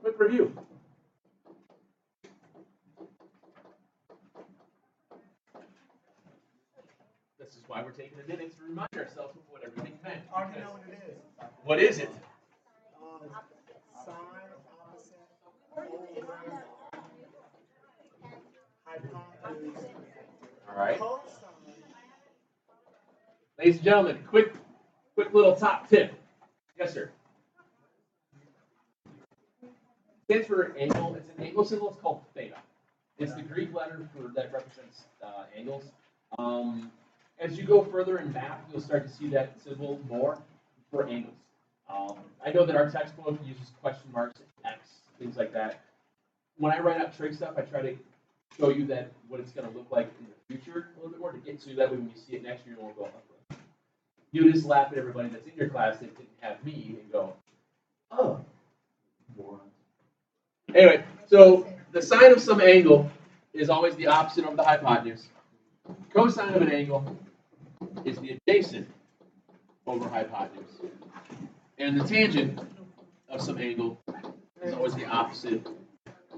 Quick review. This is why we're taking a minute to remind ourselves of what everything meant. I already know what it is. What is it? Sine, opposite, over, hypotenuse, All right. cosine. Ladies and gentlemen, quick little top tip. Yes, sir. Stands for angle. It's an angle symbol. It's called theta. It's the Greek letter that represents angles. As you go further in math, you'll start to see that symbol more for angles. I know that our textbook uses question marks, X, things like that. When I write out trig stuff, I try to show you that what it's going to look like in the future a little bit more to get so that way when you see it next year, you won't go up. You just laugh at everybody that's in your class that didn't have me and go, oh, moron. Anyway, so the sine of some angle is always the opposite of the hypotenuse. Cosine of an angle is the adjacent over hypotenuse. And the tangent of some angle is always the opposite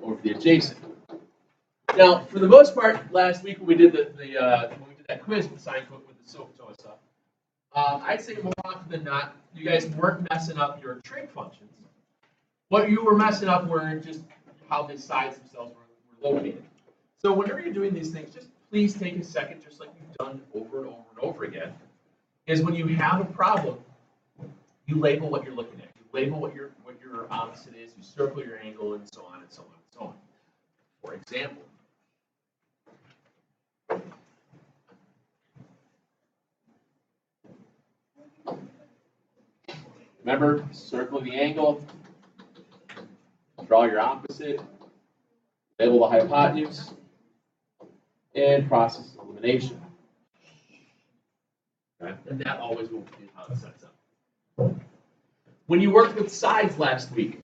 over the adjacent. Now, for the most part, last week when we did when we did that quiz with the sine with the SOHCAHTOA stuff, I'd say more often than not, you guys weren't messing up your trig functions. What you were messing up were just how the sides themselves were located. So whenever you're doing these things, just please take a second, just like you've done over and over and over again, is when you have a problem, you label what you're looking at. You label what your opposite is, you circle your angle, and so on and so on and so on. For example, remember, circle the angle, draw your opposite, label the hypotenuse, and process elimination. Okay? And that always will be how it sets up. When you worked with sides last week,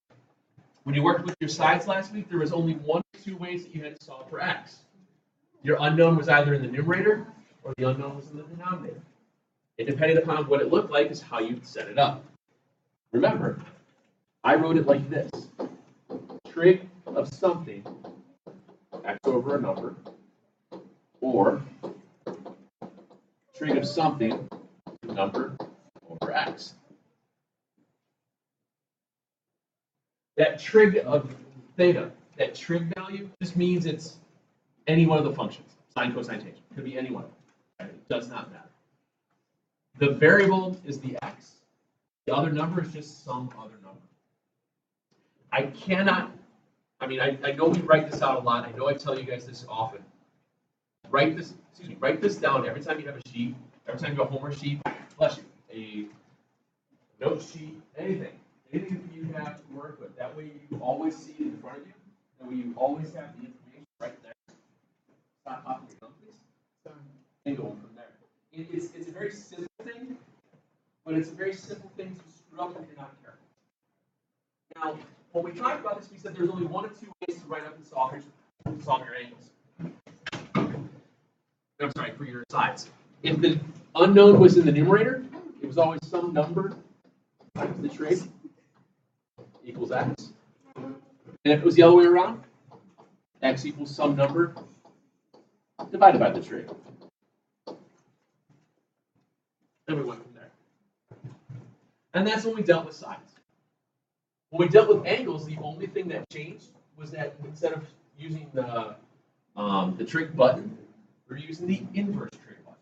there was only one or two ways that you had to solve for x. Your unknown was either in the numerator or the unknown was in the denominator. And depending upon what it looked like is how you set it up. Remember, I wrote it like this. Trig of something, x over a number, or trig of something, number over x. That trig of theta, that trig value, just means it's any one of the functions. Sine, cosine, tangent. Could be any one of them. It does not matter. The variable is the x. The other number is just some other number. I know we write this out a lot. I know I tell you guys this often. Write this down every time you have a sheet, every time you have a homework sheet, bless you, a note sheet, anything that you have to work with. That way you always see it in front of you. That way you always have the information right there. Stop popping your gum, please. And go from there. It's a very simple thing, but it's a very simple thing to screw up if you're not careful. Now, when we talked about this, we said there's only one of two ways to write up and solve your angles. I'm sorry, for your sides. If the unknown was in the numerator, it was always some number times the trig equals x. And if it was the other way around, x equals some number divided by the trig. Then we went from there. And that's when we dealt with sides. When we dealt with angles, the only thing that changed was that instead of using the trig button, we're using the inverse trig button.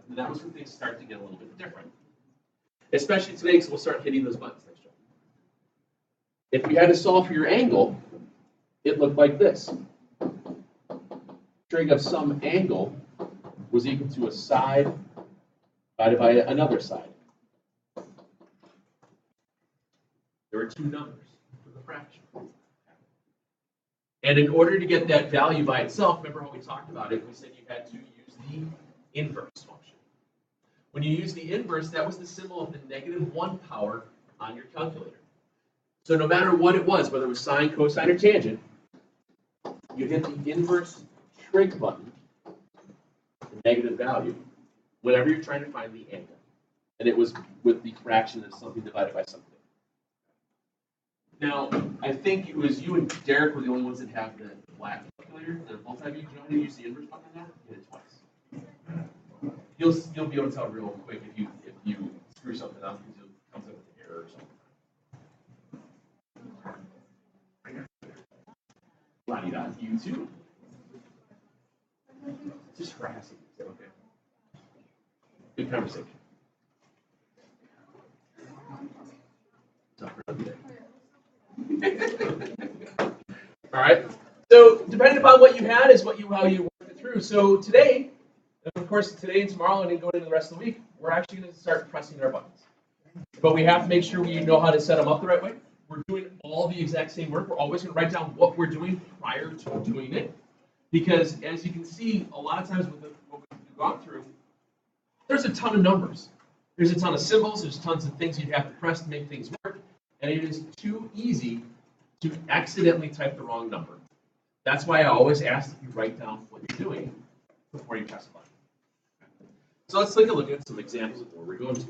And that was when things started to get a little bit different. Especially today, because we'll start hitting those buttons next year. If we had to solve for your angle, it looked like this. Trig of some angle was equal to a side divided by another side. There were two numbers for the fraction. And in order to get that value by itself, remember how we talked about it, we said you had to use the inverse function. When you use the inverse, that was the symbol of the -1 power on your calculator. So no matter what it was, whether it was sine, cosine, or tangent, you hit the inverse trig button, the negative value, whenever you're trying to find the angle. and it was with the fraction of something divided by something. Now, I think it was you and Derek were the only ones that have the black calculator, the multi-view. Do you know how to use the inverse button on that? Hit it twice. You'll be able to tell real quick if you screw something up because it comes up with an error or something. YouTube. Just harassing. Okay. Good conversation. Tough for today. All right. So depending upon what you had is how you work it through. So today, and of course today and tomorrow and then going into the rest of the week, we're actually going to start pressing our buttons. But we have to make sure we know how to set them up the right way. We're doing all the exact same work. We're always going to write down what we're doing prior to doing it. Because as you can see, a lot of times with what we've gone through, there's a ton of numbers. There's a ton of symbols. There's tons of things you'd have to press to make things work. And it is too easy to accidentally type the wrong number. That's why I always ask that you write down what you're doing before you press a button. So let's take a look at some examples of where we're going to.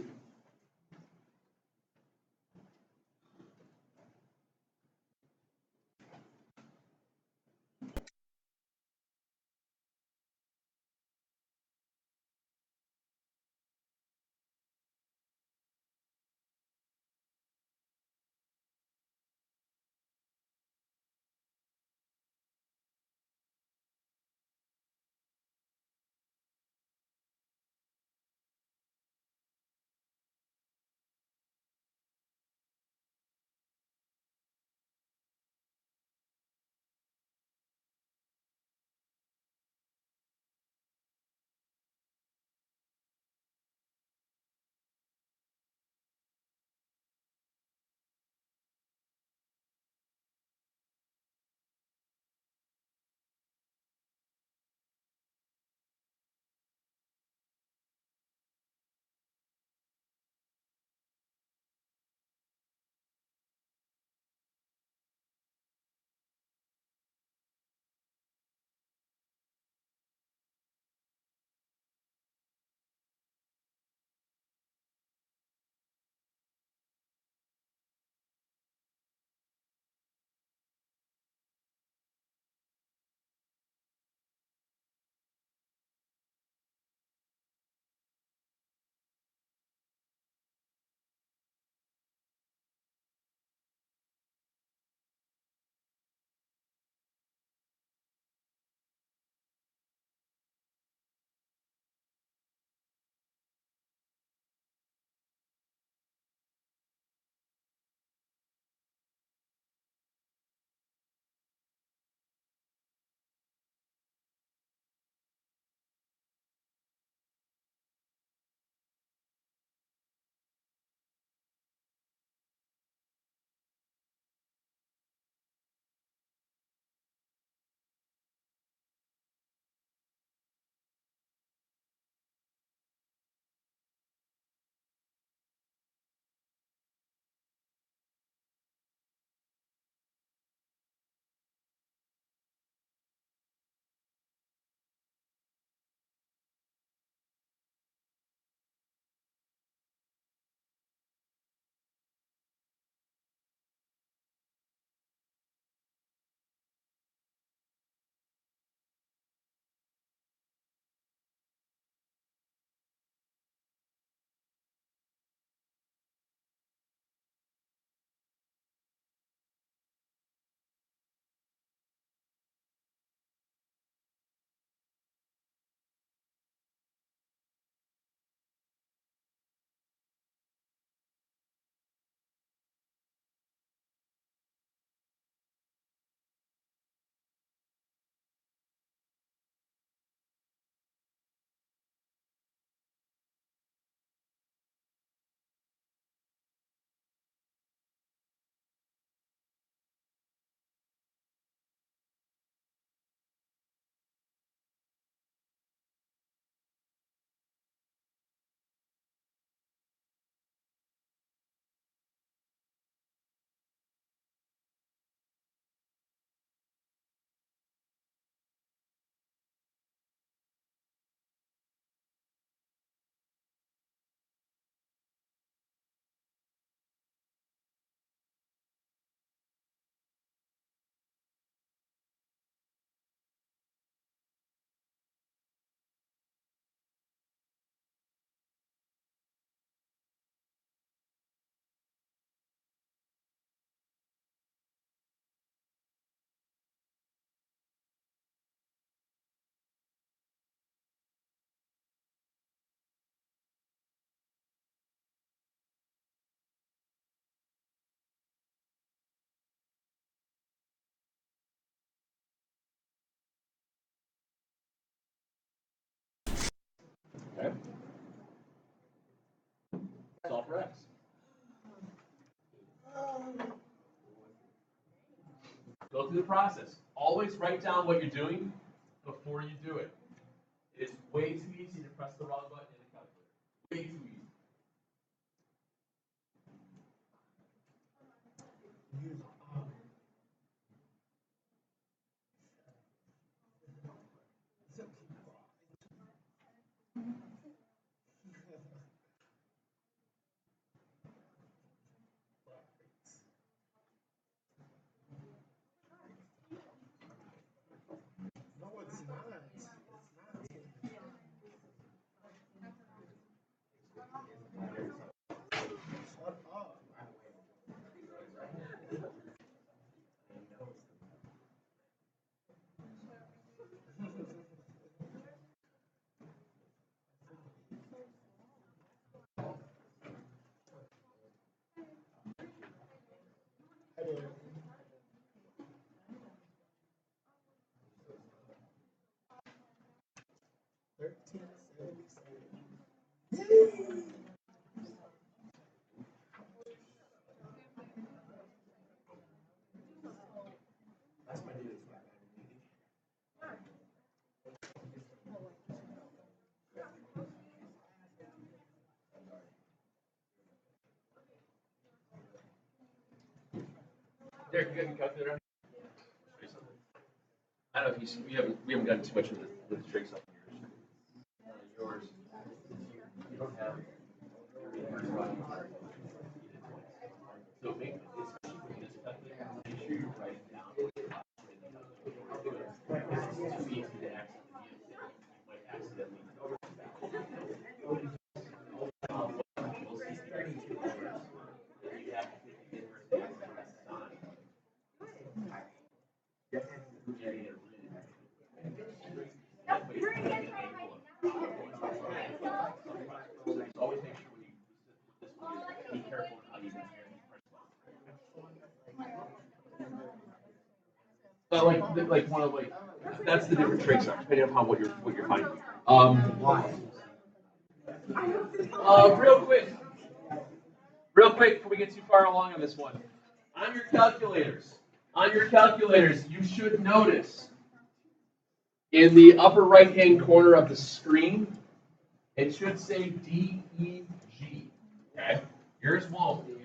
Okay. Solve for x. Go through the process. Always write down what you're doing before you do it. It's way too easy to press the wrong button in a calculator. Way too easy. No, it's not. It's not. Shut up. 1377. That's my dude. Derek, you got your calculator on? Show you something. I don't know if we haven't gotten too much with the trig stuff in yours. You don't have. So make, especially with this calculator, make sure you write it down. It's too easy to accidentally. You might accidentally. Always make sure when you be careful how you use your like one of that's the different tricks are depending on what you're finding. Why? Real quick before we get too far along on this one. On your calculators, you should notice in the upper right-hand corner of the screen, it should say DEG. Okay? Yours won't. You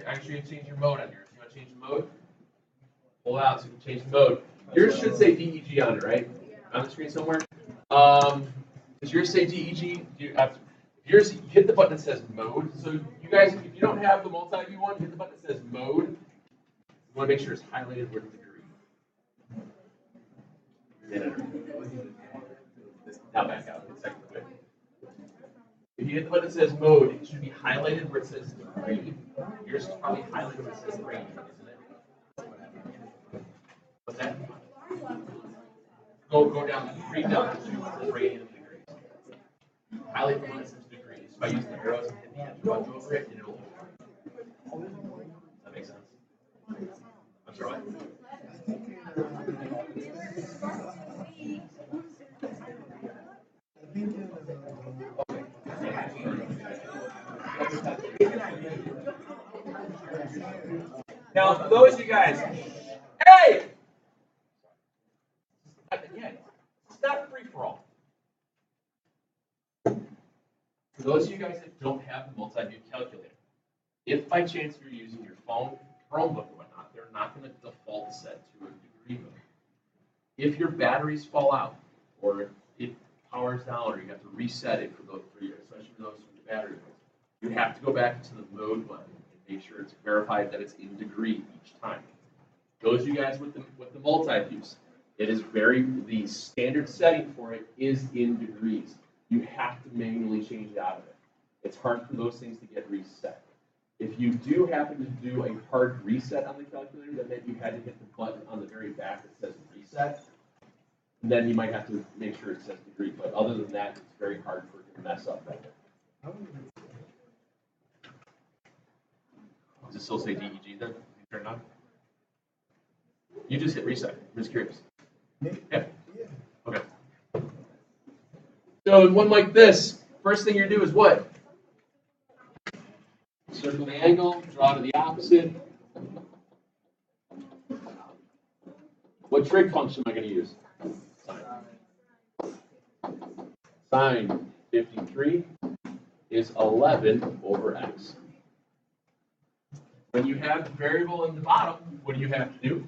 actually change your mode on yours. You want to change the mode? Pull out so you can change the mode. Yours should say DEG on it, right? On the screen somewhere. Does yours say DEG? Yours, hit the button that says mode. So you guys, if you don't have the multi-view one, hit the button that says mode. You want to make sure it's highlighted with the green. Now back out. Second quick. If you hit the button that says mode, it should be highlighted where it says green. Yours is probably highlighted where it says green, isn't it? What's that? Go down, read down to it says radian and degrees. Highlight the one that says degrees by using the arrows and hit the enter button over it, and it'll. Does that make sense? I'm sorry. Now, for those of you guys, hey! Again, it's not free for all. For those of you guys that don't have the multi-view calculator, if by chance you're using your phone, Chromebook, or whatnot, they're not going to default set to a degree mode. If your batteries fall out, or it powers down, or you have to reset it especially for those with the battery modes, you have to go back to the mode button and make sure it's verified that it's in degree each time. Those of you guys with the multi-views, the standard setting for it is in degrees. You have to manually change it out of it. It's hard for those things to get reset. If you do happen to do a hard reset on the calculator, that meant you had to hit the button on the very back that says reset, then you might have to make sure it says degree. But other than that, it's very hard for it to mess up that way. Does it still say DEG then? Turn it on? You just hit reset. I'm just curious. Yeah? Okay. So in one like this, first thing you're gonna do is what? Circle the angle, draw to the opposite. What trig function am I gonna use? Sine 53 is 11 over x. When you have the variable in the bottom, what do you have to do?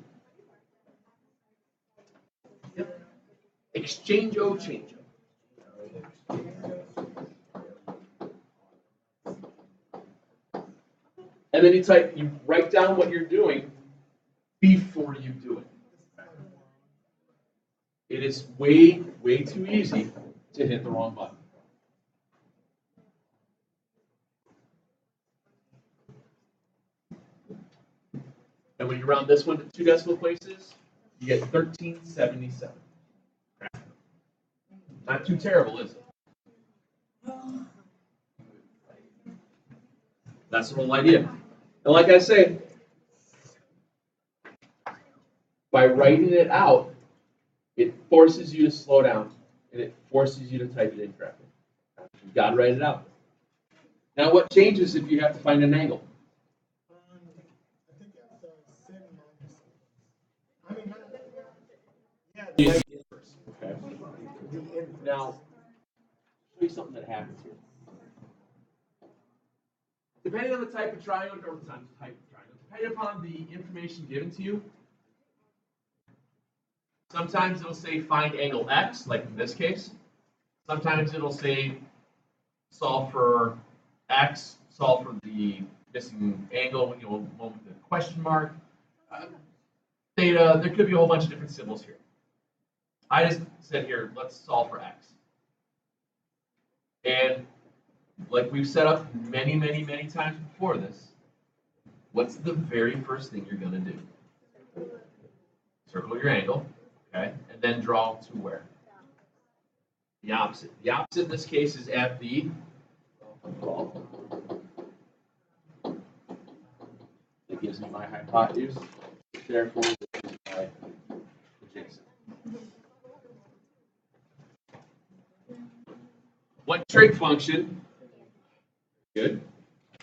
Yep. Exchange-o, change-o. And then you write down what you're doing before you do it. It is way, way too easy to hit the wrong button. And when you round this one to 2 decimal places, you get 1377. Not too terrible, is it? That's the whole idea. And like I say, by writing it out, it forces you to slow down, and it forces you to type it in correctly. You've got to write it out. Now, what changes if you have to find an angle? I think that's 7 minus. I mean, yeah. The inverse. Okay. Now, show you something that happens here. Depending on the type of triangle, or the type of triangle, depending upon the information given to you, sometimes it'll say find angle x, like in this case. Sometimes it'll say solve for x, solve for the missing angle, one with the question mark. Theta, there could be a whole bunch of different symbols here. I just said here, let's solve for x. And like we've set up many, many, many times before this, what's the very first thing you're going to do? Circle your angle, okay, and then draw to where? The opposite. The opposite in this case is at the it gives me my hypotenuse, therefore this is my adjacent. What trig function? Good.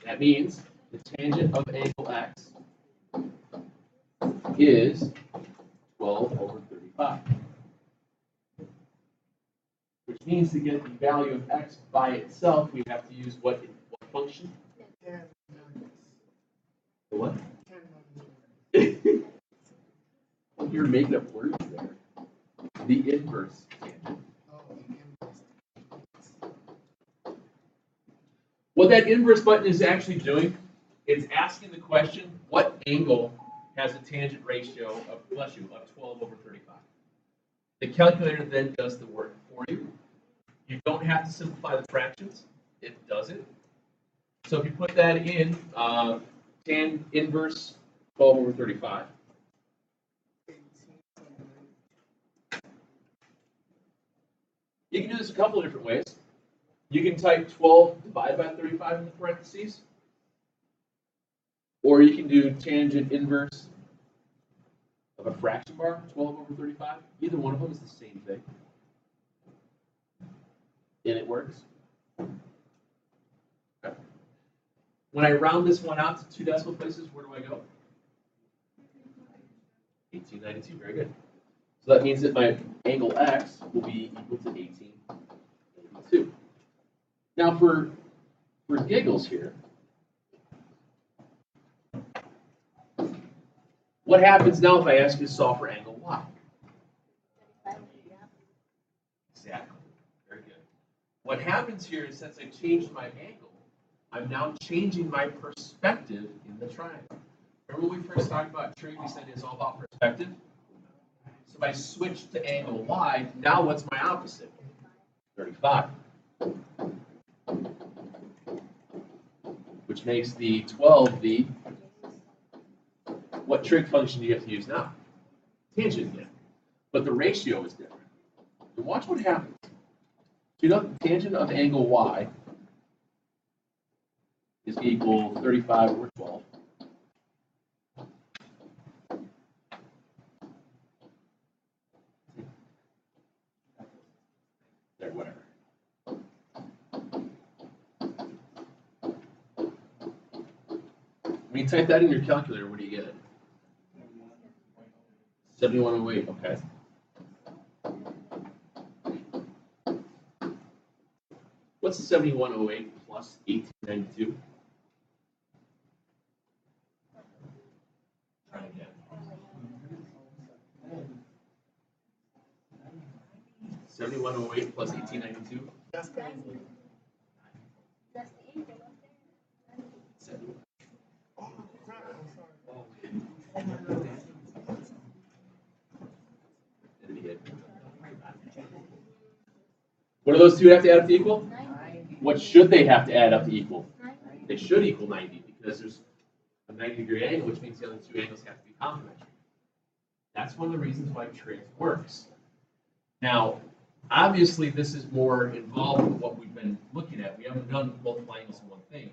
That means the tangent of angle x is 12 over 35. Which means to get the value of x by itself, we have to use what function? 10 The what? 10 Well, you're making up words there. The inverse tangent. What that inverse button is actually doing is asking the question, what angle has a tangent ratio of 12 over 35? The calculator then does the work for you. You don't have to simplify the fractions. It does it. So if you put that in, tan inverse 12 over 35. You can do this a couple of different ways. You can type 12 divided by 35 in the parentheses. Or you can do tangent inverse of a fraction bar, 12 over 35. Either one of them is the same thing. And it works. Okay. When I round this one out to 2 decimal places, where do I go? 1892, very good. So that means that my angle x will be equal to 1892. Now for giggles here, what happens now if I ask you to solve for angle y? Exactly. Very good. What happens here is since I changed my angle, I'm now changing my perspective in the triangle. Remember when we first talked about trig, we said it's all about perspective? So if I switch to angle y, now what's my opposite? 35. Which makes the 12 the, what trig function do you have to use now? Tangent again. But the ratio is different. And watch what happens. So you know the tangent of angle y is equal 35 over 12. There, whatever. When you type that in your calculator, what do you get? 7108, okay. What's 7108 plus 1892? Try again. 7108 plus 1892? That's crazy. That's the angel up there. Oh, crap, I'm sorry. What do those two have to add up to equal? 90. What should they have to add up to equal? 90. They should equal 90 because there's a 90-degree angle, which means the other two angles have to be complementary. That's one of the reasons why trig works. Now, obviously, this is more involved with what we've been looking at. We haven't done multiple angles in one thing.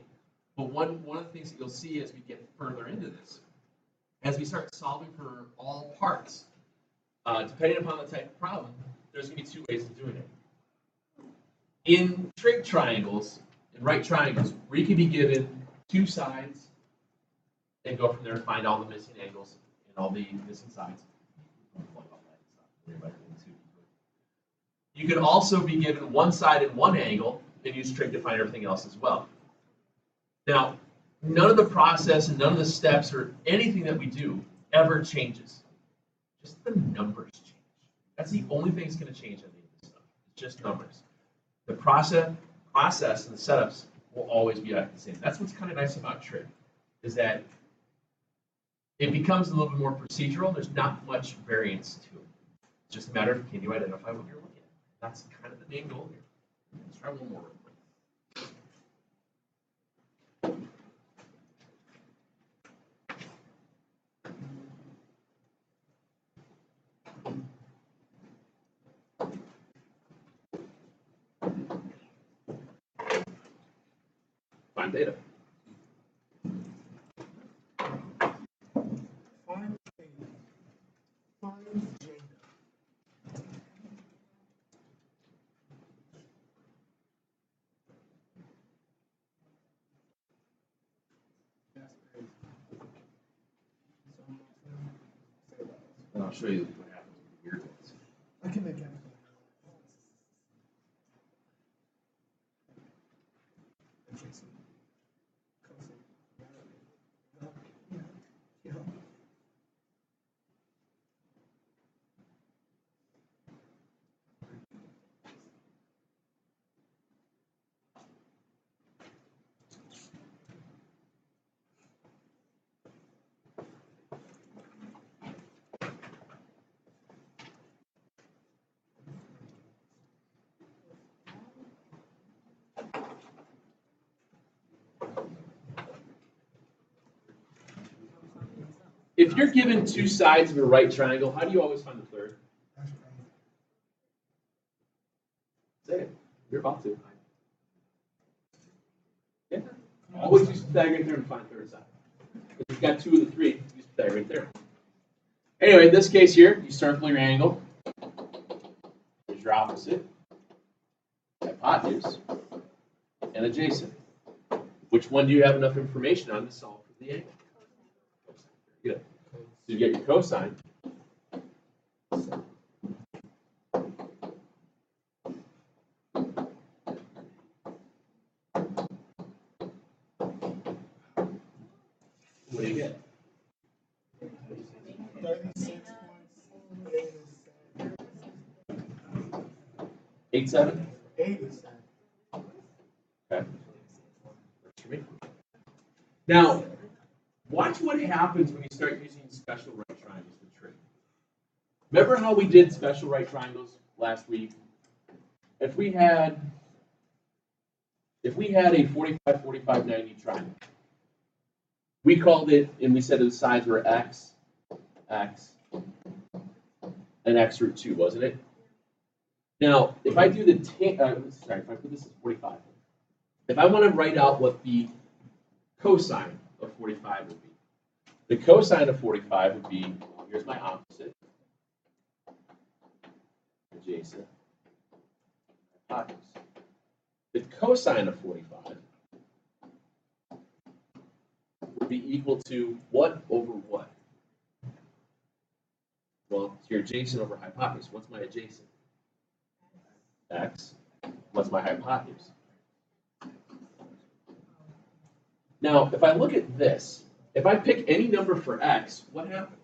But one of the things that you'll see as we get further into this, as we start solving for all parts, depending upon the type of problem, there's going to be two ways of doing it. In trig triangles, in right triangles, we can be given two sides and go from there to find all the missing angles and all the missing sides. You can also be given one side and one angle and use trig to find everything else as well. Now, none of the process and none of the steps or anything that we do ever changes. Just the numbers change. That's the only thing that's going to change any of this stuff. It's just numbers. The process and the setups will always be the same. That's what's kind of nice about trig, is that it becomes a little bit more procedural. There's not much variance to it. It's just a matter of, can you identify what you're looking at? That's kind of the main goal here. Let's try one more real quick. Find data. Find theta. Find Jada. That's crazy. And I'll show you what happens with the weird ones. I can make it. If you're given two sides of a right triangle, how do you always find the third? That's crazy. Say it. You're about to. Yeah. Always use Pythagorean theorem to find the third side. If you've got two of the three, use Pythagorean theorem. Anyway, in this case here, you circle your angle. Here's your opposite. Hypotenuse. And adjacent. Which one do you have enough information on to solve for the angle? Good. So you get your cosine. What do you get? 87? 87. Okay. Works for me. Now, watch what happens when you start using special right triangles with trig. Remember how we did special right triangles last week? If we had a 45, 45, 90 triangle, we called it, and we said the sides were x, x, and x root 2, wasn't it? Now, if I do the, if I put this as 45, if I want to write out what the cosine of 45 would be, the cosine of 45 would be, here's my opposite, adjacent, hypotenuse. The cosine of 45 would be equal to what over what? Well, it's your adjacent over hypotenuse. What's my adjacent? X. What's my hypotenuse? Now, if I look at this, if I pick any number for x, what happens?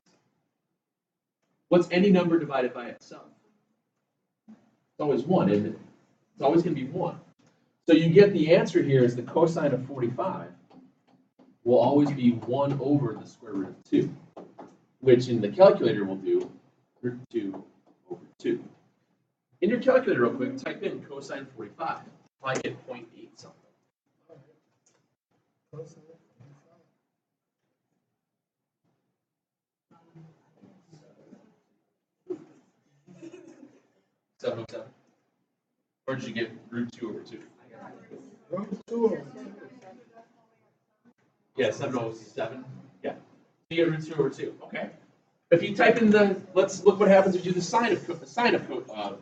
What's any number divided by itself? It's always 1, isn't it? It's always going to be 1. So you get the answer here is the cosine of 45 will always be 1 over the square root of 2, which in the calculator will do root 2 over 2. In your calculator real quick, type in cosine 45. I get 0.8 something. Close enough. 707? Or did you get root 2 over 2? Root 2 over 2. Yeah, 707. Yeah. You get root 2 over 2. Okay. If you type in the, let's look what happens if you do the sine of 45.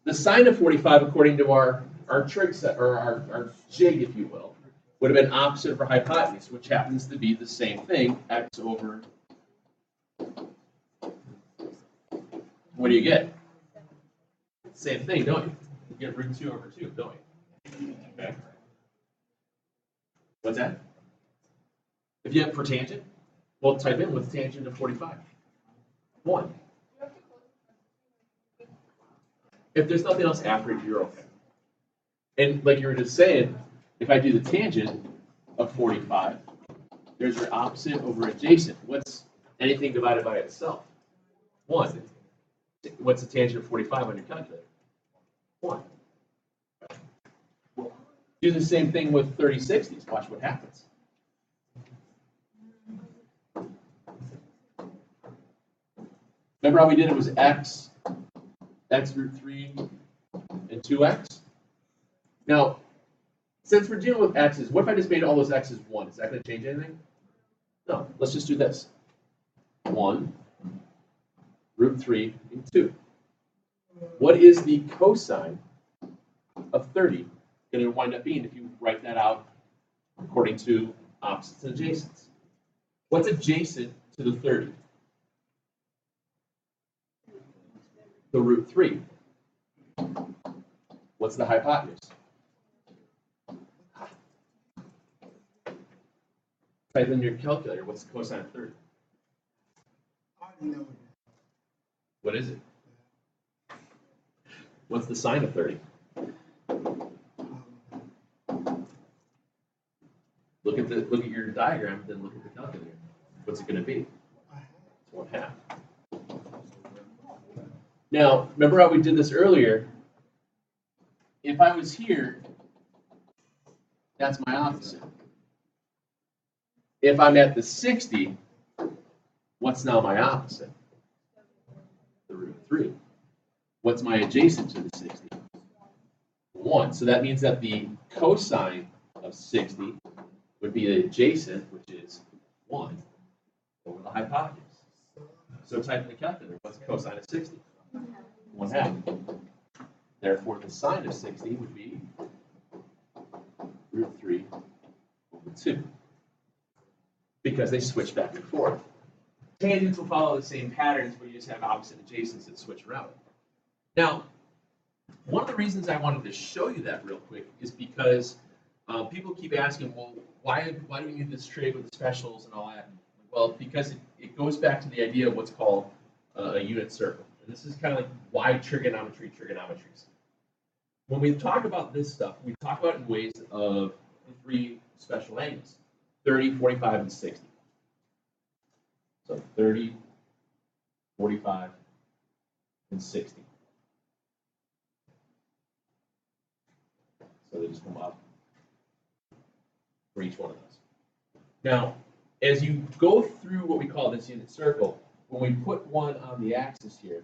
The sine of 45, according to our trig set, or our jig, if you will, would have been opposite of our hypotenuse, which happens to be the same thing, x over. What do you get? Same thing, don't you? You get root 2 over 2, don't you? Okay. What's that? If you have for tangent, well, type in what's tangent of 45. 1. If there's nothing else after it, you're okay. And like you were just saying, if I do the tangent of 45, there's your opposite over adjacent. What's anything divided by itself? 1. What's the tangent of 45 on your calculator? 1. Do the same thing with 30/60s. Watch what happens. Remember how we did it was x root 3, and 2x? Now, since we're dealing with x's, what if I just made all those x's 1? Is that going to change anything? No. Let's just do this. 1, root 3, and 2. What is the cosine of 30 going to wind up being if you write that out according to opposites and adjacents? What's adjacent to the 30? The root 3. What's the hypotenuse? Type in your calculator. What's the cosine of 30? I already know What is it? What's the sine of 30? Look at your diagram, then look at the calculator. What's it going to be? It's 1/2. Now, remember how we did this earlier? If I was here, that's my opposite. If I'm at the 60, what's now my opposite? The root 3. What's my adjacent to the 60? 1. So that means that the cosine of 60 would be the adjacent, which is 1, over the hypotenuse. So type in the calculator. What's the cosine of 60? 1/2. Therefore, the sine of 60 would be root 3 over 2. Because they switch back and forth. Tangents will follow the same patterns, but you just have opposite adjacents that switch around. Now, one of the reasons I wanted to show you that real quick is because people keep asking, well, why do we need this trig with the specials and all that? Well, because it goes back to the idea of what's called a unit circle. And this is kind of like why trigonometries. When we talk about this stuff, we talk about it in ways of the 3 special angles, 30, 45, and 60. So 30, 45, and 60. So they just come up for each one of those. Now, as you go through what we call this unit circle, when we put one on the axis here,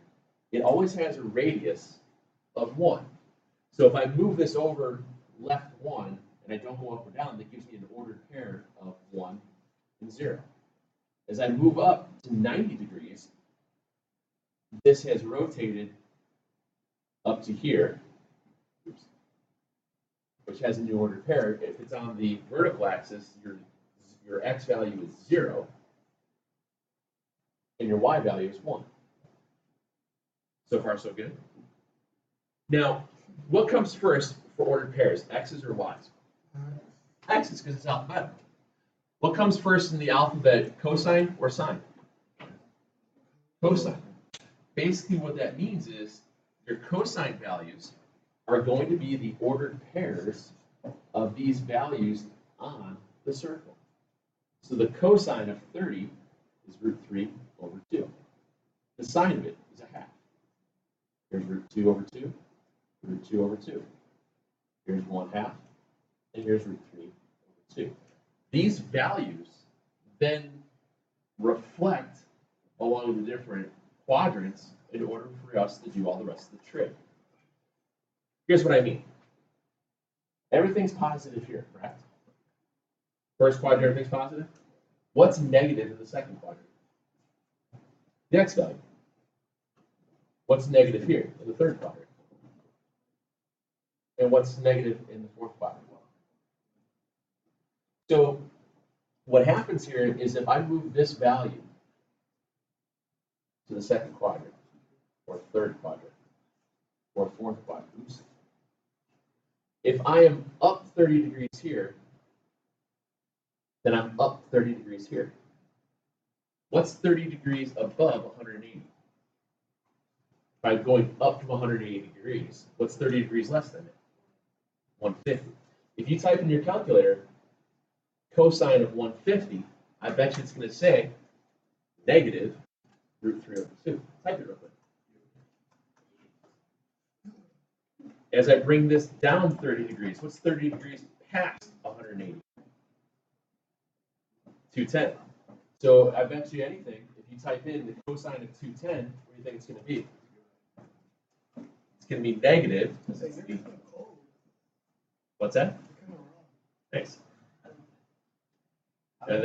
it always has a radius of 1. So if I move this over left 1, and I don't go up or down, that gives me an ordered pair of 1 and 0. As I move up to 90 degrees, this has rotated up to here. Oops. which has a new ordered pair. If it's on the vertical axis, your x value is 0, and your y value is 1. So far, so good. Now, what comes first for ordered pairs, x's or y's? X's, because it's alphabetical. What comes first in the alphabet, cosine or sine? Cosine. Basically, what that means is your cosine values are going to be the ordered pairs of these values on the circle. So the cosine of 30 is root 3 over 2. The sine of it is a half. Here's root 2 over 2, root 2 over 2. Here's 1/2, and here's root 3 over 2. These values then reflect along the different quadrants in order for us to do all the rest of the trig. Here's what I mean. Everything's positive here, correct? First quadrant, everything's positive. What's negative in the second quadrant? The x value. What's negative here in the third quadrant? And what's negative in the fourth quadrant? So what happens here is if I move this value to the second quadrant, or third quadrant, or fourth quadrant, oops. If I am up 30 degrees here, then I'm up 30 degrees here. What's 30 degrees above 180? If I'm going up to 180 degrees, what's 30 degrees less than it? 150. If you type in your calculator cosine of 150, I bet you it's going to say negative root 3 over 2. Type it real quick. As I bring this down 30 degrees, what's 30 degrees past 180? 210. So I bet you anything, if you type in the cosine of 210, what do you think it's going to be? It's going to be negative. What's that? Thanks. And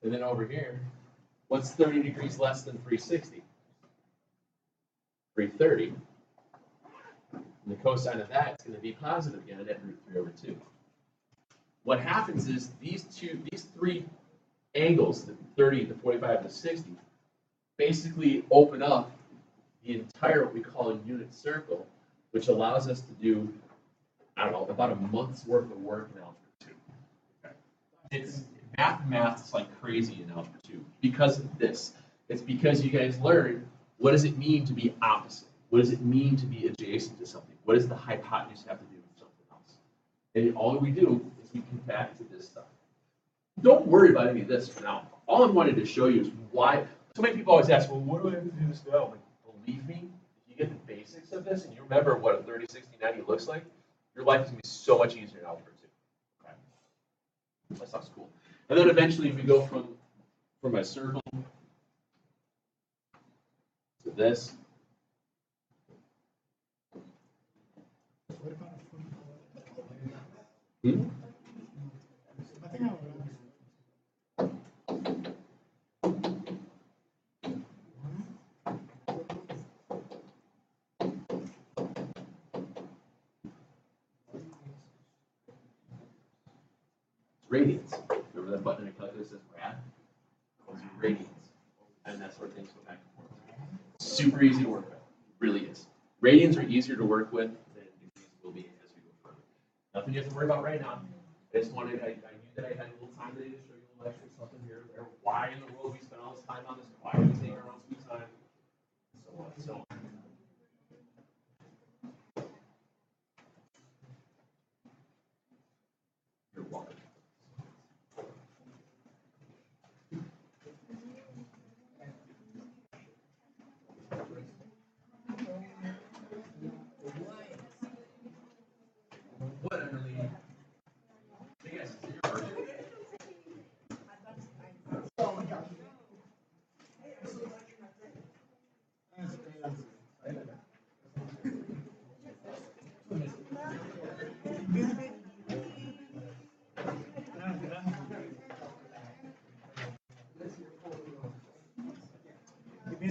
then over here, what's 30 degrees less than 360? 330. And the cosine of that is going to be positive again at root 3 over 2. What happens is these three angles, the 30, the 45, and the 60, basically open up the entire what we call a unit circle, which allows us to do, I don't know, about a month's worth of work in Algebra 2. Okay. It's math is like crazy in Algebra 2 because of this. It's because you guys learn what does it mean to be opposite? What does it mean to be adjacent to something? What does the hypotenuse have to do with something else? And all we do is we come back to this stuff. Don't worry about any of this for now. All I wanted to show you is why. So many people always ask, well, what do I have to do this now? Like, believe me, if you get the basics of this and you remember what a 30, 60, 90 looks like, your life is going to be so much easier in Algebra 2. Okay? That stuff's cool. And then eventually we go from a circle to this. Hmm? Radians. Remember that button in a calculator that says rad? Those are radians. And that's where things go back and forth. Super easy to work with. Really is. Radians are easier to work with than degrees will be as we go further. Nothing you have to worry about right now. I just wanted, I knew that I had a little time today to show you a little extra something here or there. Why in the world we spend all this time on this? Why are we taking our own sweet time? So on and so on. You're welcome. What, Emily? Yes, is it your birthday today?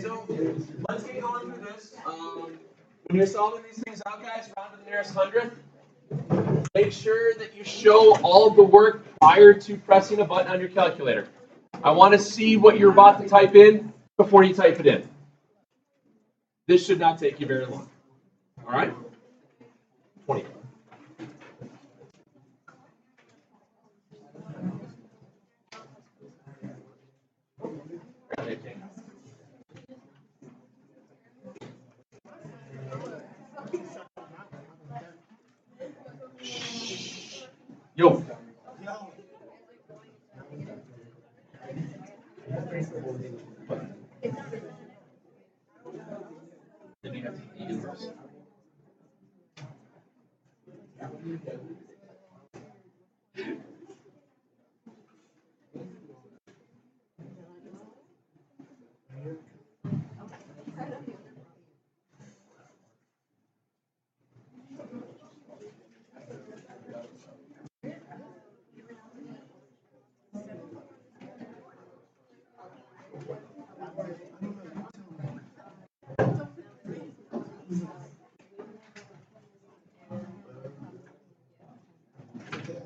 So let's get going through this. When you're solving these things out, guys, round to the nearest hundredth, make sure that you show all of the work prior to pressing a button on your calculator. I want to see what you're about to type in before you type it in. This should not take you very long. All right? 20. Yo. Then you have to eat it first.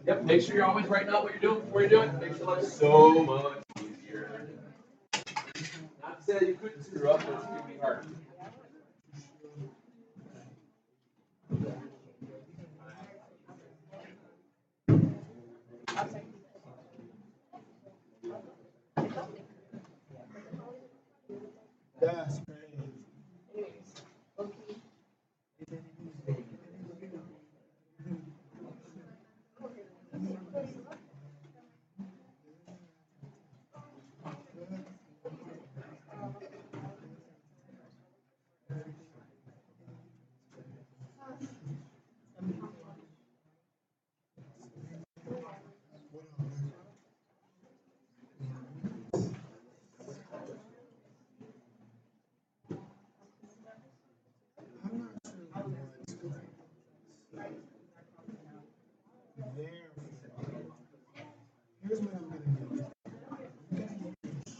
Yep, make sure you're always writing out what you're doing before you do it. Makes your life so much easier. Not to say that you couldn't screw up, but it's going to be hard. That's crazy. I'm not sure what's going on. Therefore, here's what I'm going to do. I'm going to give you a shot.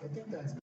I think that's